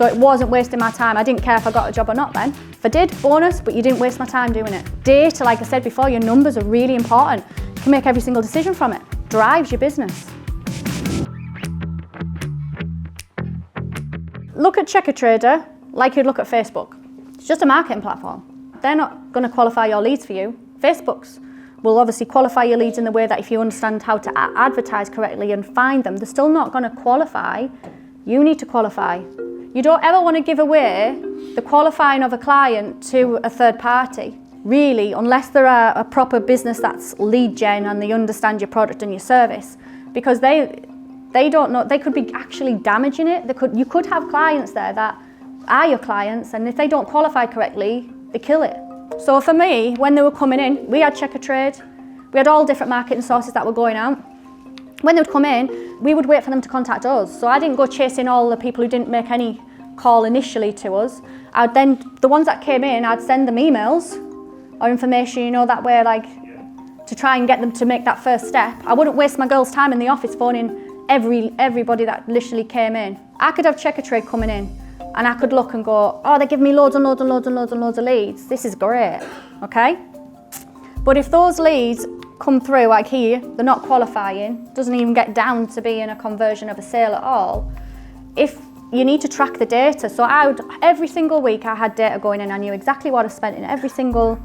So it wasn't wasting my time. I didn't care if I got a job or not then. If I did, bonus, but you didn't waste my time doing it. Data, like I said before, your numbers are really important. You can make every single decision from it. Drives your business. Look at Checker Trader like you'd look at Facebook. It's just a marketing platform. They're not going to qualify your leads for you. Facebook's will obviously qualify your leads in the way that if you understand how to advertise correctly and find them, they're still not going to qualify. You need to qualify. You don't ever want to give away the qualifying of a client to a third party, really, unless they're a proper business that's lead gen and they understand your product and your service, because they don't know, they could be actually damaging it. You could have clients there that are your clients, and if they don't qualify correctly, they kill it. So for me, when they were coming in, we had Checker Trade, we had all different marketing sources that were going out. When they would come in, we would wait for them to contact us. So I didn't go chasing all the people who didn't make any call initially to us. The ones that came in, I'd send them emails or information, you know, that way, like, to try and get them to make that first step. I wouldn't waste my girls' time in the office phoning everybody that literally came in. I could have Checker Trade coming in, and I could look and go, oh, they give me loads and loads and loads and loads and loads of leads. This is great, okay? But if those leads come through, like here, they're not qualifying, doesn't even get down to being a conversion of a sale at all, if you need to track the data. So every single week I had data going in. I knew exactly what I spent in every single,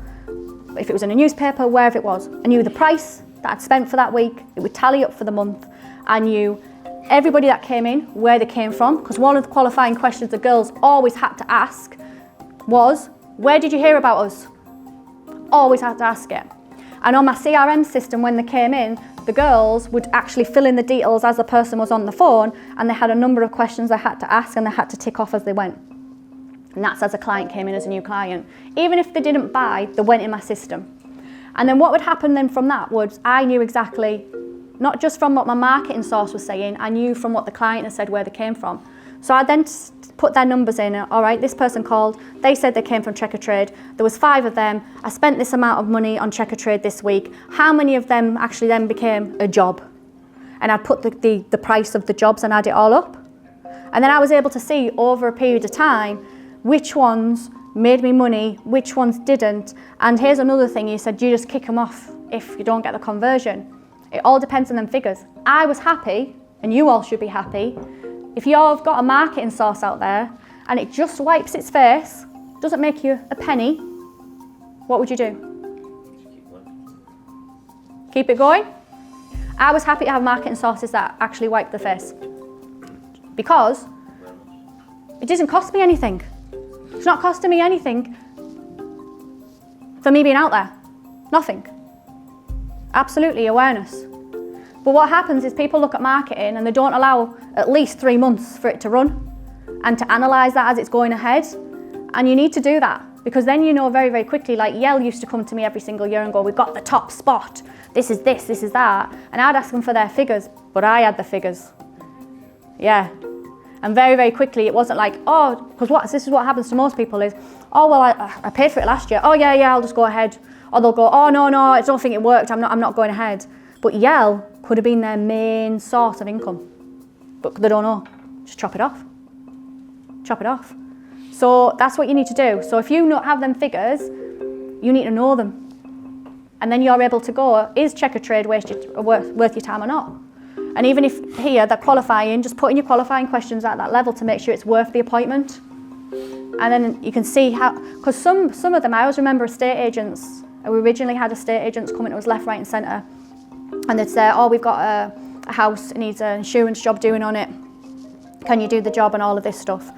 if it was in a newspaper, wherever it was. I knew the price that I'd spent for that week. It would tally up for the month. I knew everybody that came in, where they came from, because one of the qualifying questions the girls always had to ask was, where did you hear about us? Always had to ask it. And on my CRM system, when they came in, the girls would actually fill in the details as the person was on the phone, and they had a number of questions they had to ask and they had to tick off as they went. And that's as a client came in as a new client. Even if they didn't buy, they went in my system. And then what would happen then from that was I knew exactly, not just from what my marketing source was saying, I knew from what the client had said where they came from. So I then put their numbers in. All right, this person called, they said they came from Checker Trade. There was 5 of them. I spent this amount of money on Checker Trade this week. How many of them actually then became a job? And I'd put the price of the jobs and add it all up. And then I was able to see over a period of time which ones made me money, which ones didn't. And here's another thing, you said you just kick them off if you don't get the conversion. It all depends on them figures. I was happy, and you all should be happy, if you've got a marketing source out there and it just wipes its face, doesn't make you a penny, what would you do? Keep it going? I was happy to have marketing sources that actually wipe the face, because it doesn't cost me anything. It's not costing me anything for me being out there. Nothing. Absolutely awareness. But what happens is people look at marketing and they don't allow at least 3 months for it to run and to analyse that as it's going ahead. And you need to do that, because then you know very, very quickly. Like Yale used to come to me every single year and go, we've got the top spot. This is this is that. And I'd ask them for their figures, but I had the figures. Yeah. And very, very quickly it wasn't like, oh, because this is what happens to most people is, oh, well, I paid for it last year. Oh, yeah, I'll just go ahead. Or they'll go, oh, no, I don't think it worked. I'm not going ahead. But Yale could have been their main source of income, but they don't know. Just chop it off. Chop it off. So that's what you need to do. So if you not have them figures, you need to know them. And then you're able to go, is Checker Trade worth your time or not? And even if here they're qualifying, just put in your qualifying questions at that level to make sure it's worth the appointment. And then you can see how, because some of them, I always remember estate agents, we originally had estate agents coming to us left, right and centre. And they'd say, oh, we've got a house, it needs an insurance job doing on it. Can you do the job and all of this stuff?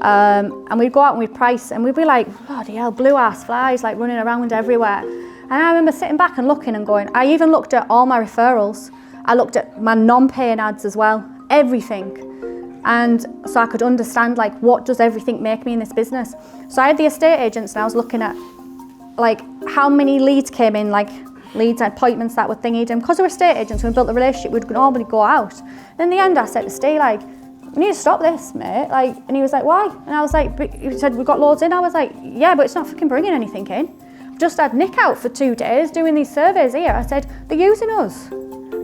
And we'd go out and we'd price, and we'd be like, bloody hell, blue ass flies like running around everywhere. And I remember sitting back and looking and going, I even looked at all my referrals. I looked at my non-paying ads as well, everything. And so I could understand, like, what does everything make me in this business? So I had the estate agents and I was looking at, like, how many leads came in, like, leads and appointments that were thingied. And because we were estate agents, when we built the relationship, we'd normally go out. And in the end, I said to Steve, like, we need to stop this, mate. Like, and he was like, why? And I was like, he said, we've got loads in. I was like, yeah, but it's not fucking bringing anything in. I've just had Nick out for 2 days doing these surveys here. I said, they're using us.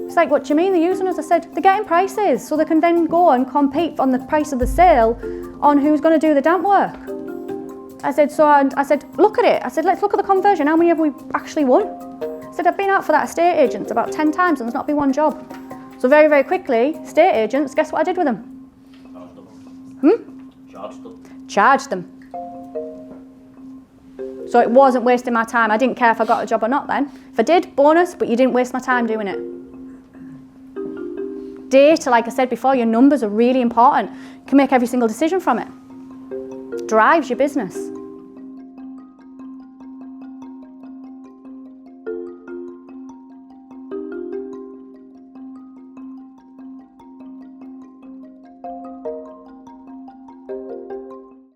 He's like, what do you mean they're using us? I said, they're getting prices so they can then go and compete on the price of the sale on who's going to do the damp work. I said, look at it. I said, let's look at the conversion. How many have we actually won? I said, I've been out for that estate agent about 10 times and there's not been one job. So very, very quickly, estate agents, guess what I did with them? Charged them. So it wasn't wasting my time. I didn't care if I got a job or not then. If I did, bonus, but you didn't waste my time doing it. Data, like I said before, your numbers are really important. You can make every single decision from it. Drives your business.